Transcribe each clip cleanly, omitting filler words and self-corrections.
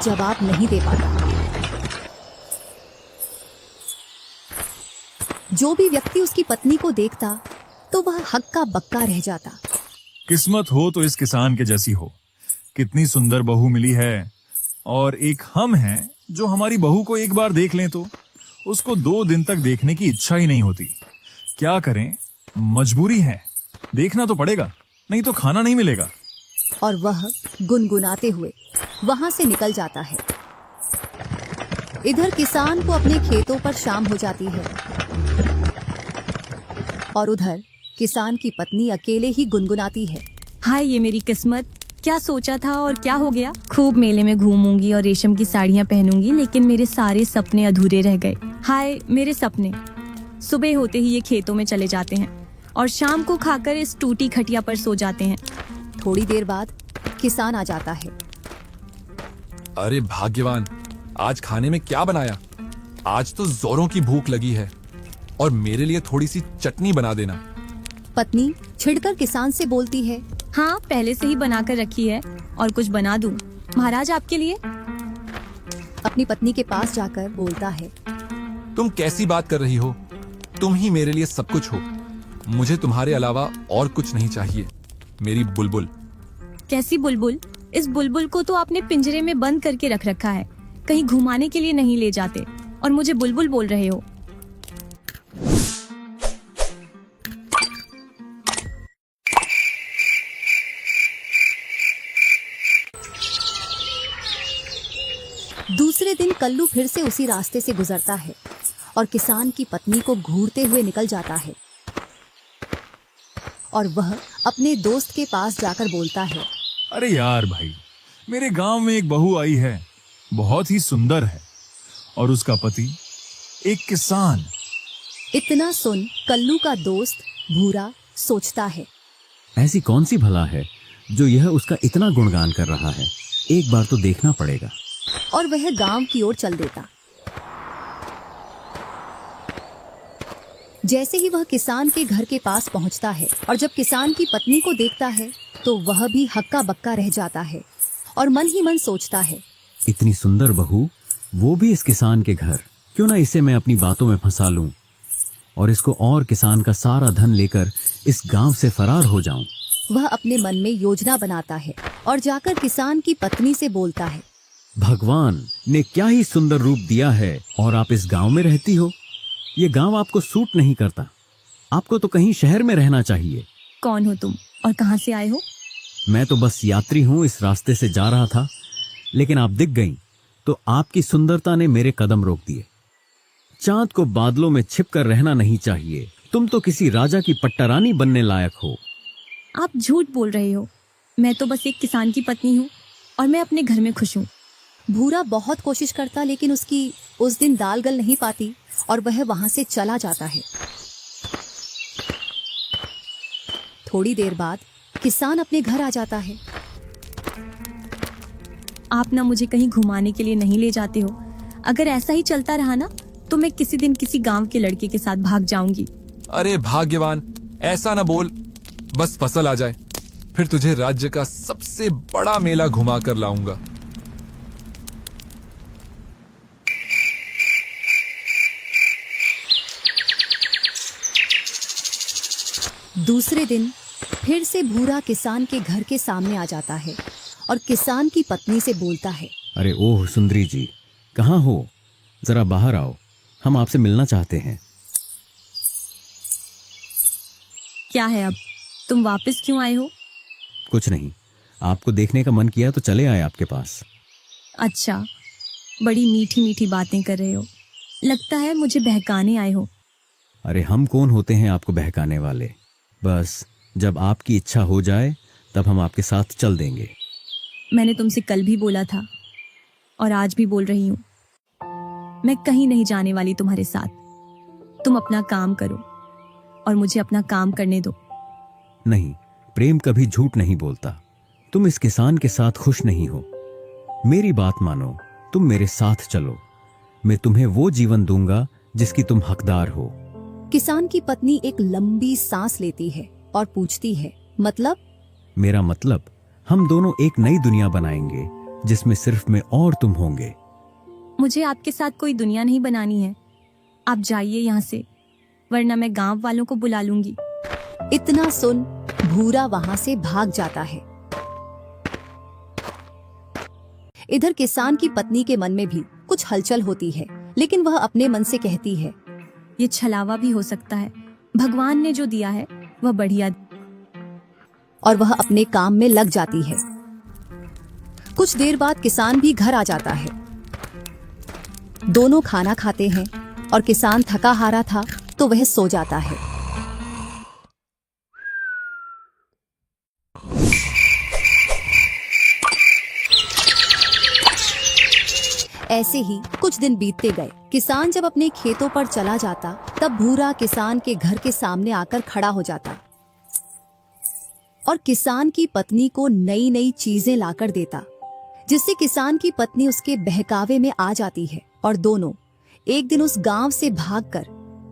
जवाब नहीं दे पाता। जो भी व्यक्ति उसकी पत्नी को देखता तो वह हक्का बक्का रह जाता। किस्मत हो तो इस किसान के जैसी हो। कितनी सुंदर बहू मिली है। और एक हम हैं जो हमारी बहू को एक बार देख लें तो उसको 2 दिन तक देखने की इच्छा ही नहीं होती। क्या करें, मजबूरी है, देखना तो पड़ेगा, नहीं तो खाना नहीं मिलेगा। और वह गुनगुनाते हुए वहां से निकल जाता है। इधर किसान को अपने खेतों पर शाम हो जाती है और उधर किसान की पत्नी अकेले ही गुनगुनाती है। हाय, ये मेरी किस्मत, क्या सोचा था और क्या हो गया। खूब मेले में घूमूंगी और रेशम की साड़ियाँ पहनूंगी, लेकिन मेरे सारे सपने अधूरे रह गए। हाय मेरे सपने। सुबह होते ही ये खेतों में चले जाते हैं और शाम को खाकर इस टूटी खटिया पर सो जाते हैं। थोड़ी देर बाद किसान आ जाता है। अरे भाग्यवान, आज खाने में क्या बनाया? आज तो जोरों की भूख लगी है और मेरे लिए थोड़ी सी चटनी बना देना। पत्नी छिड़कर किसान से बोलती है। हाँ, पहले से ही बना कर रखी है और कुछ बना दूं महाराज आपके लिए। अपनी पत्नी के पास जाकर बोलता है। तुम कैसी बात कर रही हो? तुम ही मेरे लिए सब कुछ हो। मुझे तुम्हारे अलावा और कुछ नहीं चाहिए, मेरी बुलबुल। कैसी बुलबुल? इस बुलबुल को तो आपने पिंजरे में बंद करके रख रखा है, कहीं घुमाने के लिए नहीं ले जाते और मुझे बुलबुल बोल रहे हो। दूसरे दिन कल्लू फिर से उसी रास्ते से गुजरता है और किसान की पत्नी को घूरते हुए निकल जाता है और वह अपने दोस्त के पास जाकर बोलता है। अरे यार भाई, मेरे गांव में एक बहू आई है, बहुत ही सुंदर है और उसका पति एक किसान। इतना सुन कल्लू का दोस्त भूरा सोचता है, ऐसी कौन सी भला है जो यह उसका इतना गुणगान कर रहा है। एक बार तो देखना पड़ेगा। और वह गांव की ओर चल देता। जैसे ही वह किसान के घर के पास पहुंचता है और जब किसान की पत्नी को देखता है तो वह भी हक्का बक्का रह जाता है और मन ही मन सोचता है, इतनी सुंदर बहू, वो भी इस किसान के घर। क्यों ना इसे मैं अपनी बातों में फंसा लूं और इसको और किसान का सारा धन लेकर इस गांव से फरार हो जाऊं। वह अपने मन में योजना बनाता है और जाकर किसान की पत्नी से बोलता है। भगवान ने क्या ही सुंदर रूप दिया है और आप इस गांव में रहती हो। ये गांव आपको सूट नहीं करता, आपको तो कहीं शहर में रहना चाहिए। कौन हो तुम और कहाँ से आए हो? मैं तो बस यात्री हूँ, इस रास्ते से जा रहा था, लेकिन आप दिख गईं तो आपकी सुंदरता ने मेरे कदम रोक दिए। चांद को बादलों में छिपकर रहना नहीं चाहिए। तुम तो किसी राजा की पट्टारानी बनने लायक हो। आप झूठ बोल रहे हो। मैं तो बस एक किसान की पत्नी हूँ और मैं अपने घर में खुश हूँ। भूरा बहुत कोशिश करता लेकिन उसकी उस दिन दाल गल नहीं पाती और वह वहां से चला जाता है। थोड़ी देर बाद किसान अपने घर आ जाता है। आप ना मुझे कहीं घुमाने के लिए नहीं ले जाते हो। अगर ऐसा ही चलता रहा ना तो मैं किसी दिन किसी गांव के लड़के के साथ भाग जाऊंगी। अरे भाग्यवान, ऐसा ना बोल। बस फसल आ जाए, फिर तुझे राज्य का सबसे बड़ा मेला घुमा कर लाऊंगा। दूसरे दिन फिर से भूरा किसान के घर के सामने आ जाता है और किसान की पत्नी से बोलता है। अरे ओह सुंदरी जी, कहाँ हो? जरा बाहर आओ, हम आपसे मिलना चाहते हैं। क्या है अब? तुम वापस क्यों आए हो? कुछ नहीं, आपको देखने का मन किया तो चले आए आपके पास। अच्छा, बड़ी मीठी मीठी बातें कर रहे हो। लगता है मुझे बहकाने आए हो। अरे हम कौन होते हैं आपको बहकाने वाले। बस जब आपकी इच्छा हो जाए तब हम आपके साथ चल देंगे। मैंने तुमसे कल भी बोला था और आज भी बोल रही हूँ, मैं कहीं नहीं जाने वाली तुम्हारे साथ। तुम अपना काम करो और मुझे अपना काम करने दो। नहीं, प्रेम कभी झूठ नहीं बोलता। तुम इस किसान के साथ खुश नहीं हो। मेरी बात मानो, तुम मेरे साथ चलो। मैं तुम्हें वो जीवन दूंगा जिसकी तुम हकदार हो। किसान की पत्नी एक लंबी सांस लेती है और पूछती है, मतलब? मेरा मतलब, हम दोनों एक नई दुनिया बनाएंगे जिसमें सिर्फ मैं और तुम होंगे। मुझे आपके साथ कोई दुनिया नहीं बनानी है। आप जाइए यहाँ से, वरना मैं गांव वालों को बुला लूंगी। इतना सुन भूरा वहां से भाग जाता है। इधर किसान की पत्नी के मन में भी कुछ हलचल होती है, लेकिन वह अपने मन से कहती है, ये छलावा भी हो सकता है, भगवान ने जो दिया है वह बढ़िया। और वह अपने काम में लग जाती है। कुछ देर बाद किसान भी घर आ जाता है। दोनों खाना खाते हैं और किसान थका हारा था तो वह सो जाता है। ऐसे ही कुछ दिन बीतते गए। किसान जब अपने खेतों पर चला जाता, तब भूरा किसान के घर के सामने आकर खड़ा हो जाता और किसान की पत्नी को नई नई चीजें लाकर देता, जिससे किसान की पत्नी उसके बहकावे में आ जाती है और दोनों एक दिन उस गांव से भागकर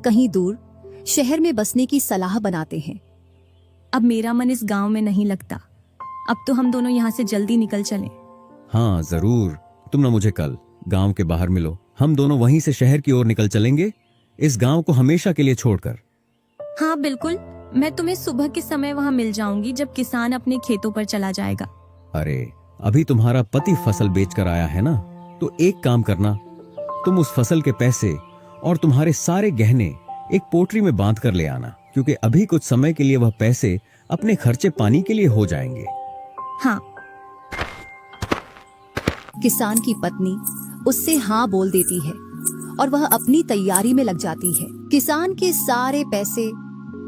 कहीं दूर शहर में बसने की सलाह बनाते हैं। अब मेरा मन इस गांव में नहीं लगता। अब तो हम दोनों यहाँ से जल्दी निकल चलें। हाँ जरूर, तुम ना मुझे कल गांव के बाहर मिलो। हम दोनों वहीं से शहर की ओर निकल चलेंगे, इस गांव को हमेशा के लिए छोड़कर। हाँ बिल्कुल, मैं तुम्हें सुबह के समय वहाँ मिल जाऊंगी जब किसान अपने खेतों पर चला जाएगा। अरे अभी तुम्हारा पति फसल बेचकर आया है ना, तो एक काम करना, तुम उस फसल के पैसे और तुम्हारे सारे गहने एक पोटली में बांध कर ले आना, क्योंकि अभी कुछ समय के लिए वह पैसे अपने खर्चे पानी के लिए हो जाएंगे। हाँ। किसान की पत्नी उससे हाँ बोल देती है और वह अपनी तैयारी में लग जाती है। किसान के सारे पैसे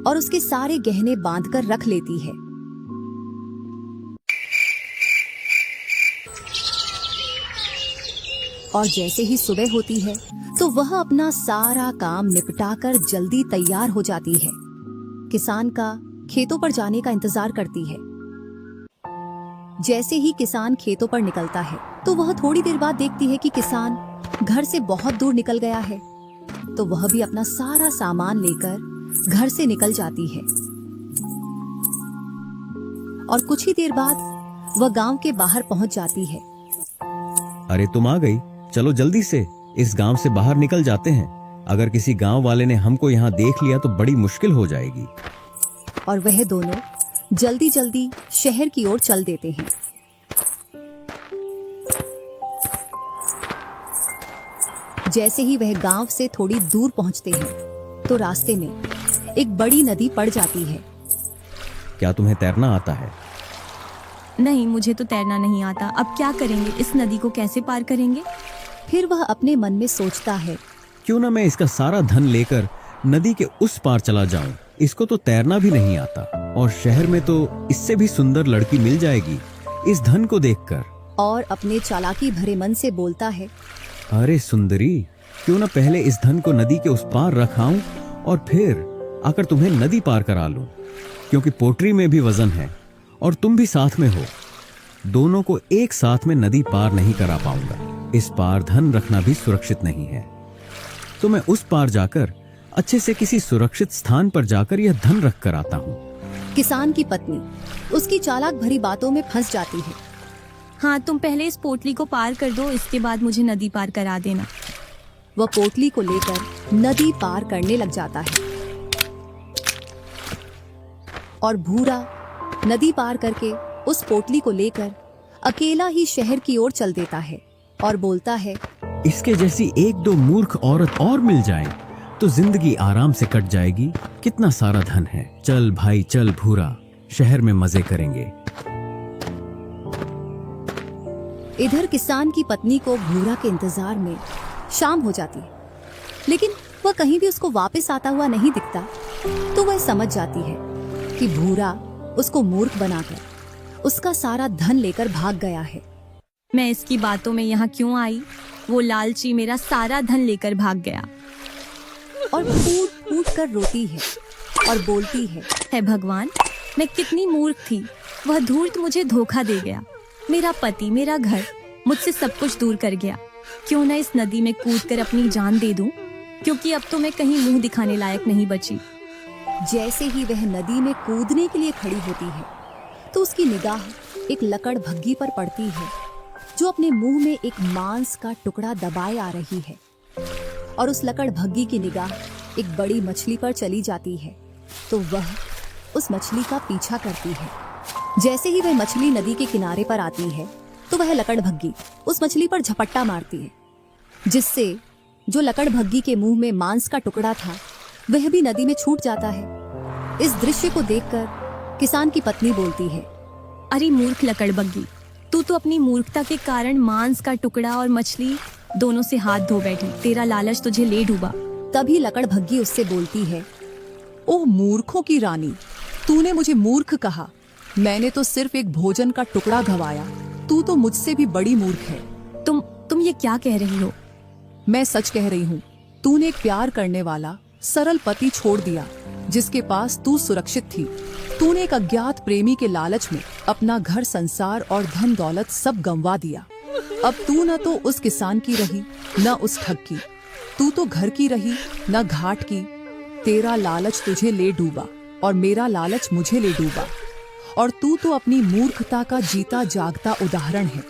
और उसके सारे गहने बांधकर रख लेती है। और जैसे ही सुबह होती है तो वह अपना सारा काम निपटाकर जल्दी तैयार हो जाती है। किसान का खेतों पर जाने का इंतजार करती है। जैसे ही किसान खेतों पर निकलता है तो वह थोड़ी देर बाद देखती है कि किसान घर से बहुत दूर निकल गया है, तो वह भी अपना सारा सामान लेकर घर से निकल जाती है। और कुछ ही देर बाद वह गांव के बाहर पहुंच जाती है। अरे तुम आ गई, चलो जल्दी से इस गांव से बाहर निकल जाते हैं। अगर किसी गांव वाले ने हमको यहाँ देख लिया तो बड़ी मुश्किल हो जाएगी। और वह दोनों जल्दी जल्दी शहर की ओर चल देते हैं। जैसे ही वह गांव से थोड़ी दूर पहुंचते हैं तो रास्ते में एक बड़ी नदी पड़ जाती है। क्या तुम्हें तैरना आता है? नहीं, मुझे तो तैरना नहीं आता। अब क्या करेंगे? इस नदी को कैसे पार करेंगे? फिर वह अपने मन में सोचता है, क्यों ना मैं इसका सारा धन लेकर नदी के उस पार चला जाऊं। इसको तो तैरना भी नहीं आता और शहर में तो इससे भी सुंदर लड़की मिल जाएगी इस धन को देखकर। और अपने चालाकी भरे मन से बोलता है, अरे सुंदरी, क्यों ना पहले इस धन को नदी के उस पार रखाऊं और फिर आकर तुम्हें नदी पार करा लूं, क्योंकि पोटरी में भी वजन है और तुम भी साथ में हो। दोनों को एक साथ में नदी पार नहीं करा पाऊंगा। इस पार धन रखना भी सुरक्षित नहीं है, तो मैं उस पार जाकर अच्छे से किसी सुरक्षित स्थान पर जाकर यह धन रख कर आता हूँ। किसान की पत्नी उसकी चालाक भरी बातों में फंस जाती है। हाँ, तुम पहले इस पोटली को पार कर दो, इसके बाद मुझे नदी पार करा देना। वह पोटली को लेकर नदी पार करने लग जाता है और भूरा नदी पार करके उस पोटली को लेकर अकेला ही शहर की ओर चल देता है और बोलता है, इसके जैसी एक दो मूर्ख औरत और मिल जाए तो जिंदगी आराम से कट जाएगी। कितना सारा धन है। चल भाई चल भूरा, शहर में मजे करेंगे। इधर किसान की पत्नी को भूरा के इंतजार में शाम हो जाती है, लेकिन वह कहीं भी उसको वापस आता हुआ नहीं दिखता। तो वह समझ जाती है कि भूरा उसको मूर्ख बनाकर उसका सारा धन लेकर भाग गया है। मैं इसकी बातों में यहाँ क्यों आई? वो लालची मेरा सारा धन लेकर भाग गया। और फूट फूट कर रोती है और बोलती है, हे भगवान, मैं कितनी मूर्ख थी। वह धूर्त मुझे धोखा दे गया। मेरा पति, मेरा घर, मुझसे सब कुछ दूर कर गया। क्यों न इस नदी में कूदकर अपनी जान दे दूं, क्योंकि अब तो मैं कहीं मुंह दिखाने लायक नहीं बची। जैसे ही वह नदी में कूदने के लिए खड़ी होती है तो उसकी निगाह एक लकड़ भग्गी पर पड़ती है जो अपने मुंह में एक मांस का टुकड़ा दबाए आ रही है। और उस लकड़भग्गी की निगाह एक बड़ी मछली पर चली जाती है तो वह उस मछली का पीछा करती है। जैसे ही वह मछली नदी के किनारे पर आती है तो वह लकड़भग्गी उस मछली पर झपट्टा मारती है, जिससे जो लकड़भग्गी के मुंह में मांस का टुकड़ा था वह भी नदी में छूट जाता है। इस दृश्य को देखकर किसान की पत्नी बोलती है, अरे मूर्ख लकड़बग्गी, तू तो अपनी मूर्खता के कारण मांस का टुकड़ा और मछली दोनों से हाथ धो बैठी। तेरा लालच तुझे ले डूबा। तभी लकड़भग्गी उससे बोलती है, ओह मूर्खों की रानी, तूने मुझे मूर्ख कहा। मैंने तो सिर्फ एक भोजन का टुकड़ा गंवाया, तू तो मुझसे भी बड़ी मूर्ख है। तुम ये क्या कह रही हो? मैं सच कह रही हूँ। तूने एक प्यार करने वाला सरल पति छोड़ दिया जिसके पास तू सुरक्षित थी। तूने एक अज्ञात प्रेमी के लालच में अपना घर संसार और धन दौलत सब गंवा दिया। अब तू न तो उस किसान की रही न उस ठग की, तू तो घर की रही न घाट की। तेरा लालच तुझे ले डूबा और मेरा लालच मुझे ले डूबा, और तू तो अपनी मूर्खता का जीता जागता उदाहरण है।